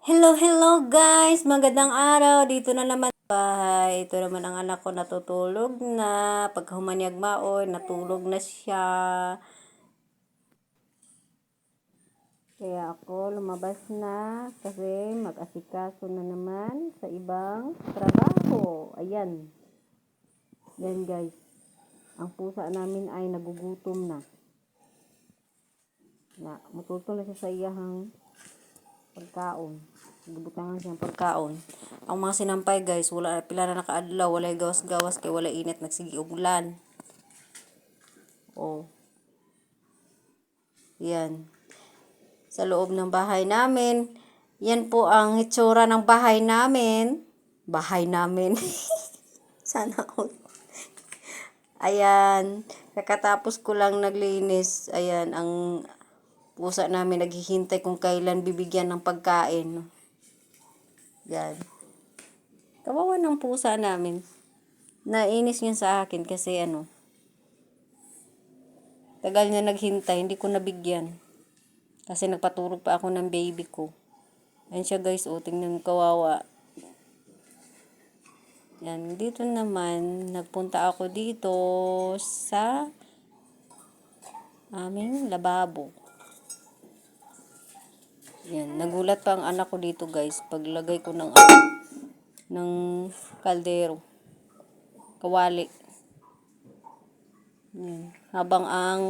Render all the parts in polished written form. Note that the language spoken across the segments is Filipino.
Hello, hello guys! Magandang araw! Dito na naman bahay. Ito naman ang anak ko natutulog na. Pagka humanyag maoy, natulog na siya. Kaya ako lumabas na kasi mag-asikaso na naman sa ibang trabaho. Ayan. Yan guys. Ang pusa namin ay nagugutom na. Matutulog na siya sa iyahang pagkaon. Gibutangan siyang pagkaon. Ang mga sinampay guys, wala pila na nakaadlaw, walay gawas-gawas kay wala init, nagsigi og ulan. Oh. Yan. Sa loob ng bahay namin, yan po ang hitsura ng bahay namin. Bahay namin. Sana all. Ayan. Kakatapos ko lang naglinis. Ayan, ang pusa namin naghihintay kung kailan bibigyan ng pagkain. Yan. Kawawa ng pusa namin. Nainis niya sa akin kasi tagal niya naghintay, hindi ko nabigyan. Kasi nagpaturog pa ako ng baby ko. Ayan siya guys, tingnan kawawa. Yan, dito naman, nagpunta ako dito sa aming lababo. Yan, nagulat pa ang anak ko dito guys, paglagay ko ng kaldero. Kawali. Yan. Habang ang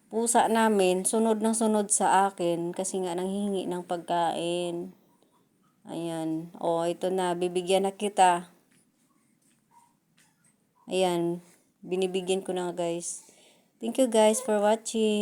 pusa namin, sunod ng sunod sa akin kasi nga nanghihingi ng pagkain. Ayan. O, ito na. Bibigyan na kita. Ayan. Binibigyan ko na guys. Thank you guys for watching.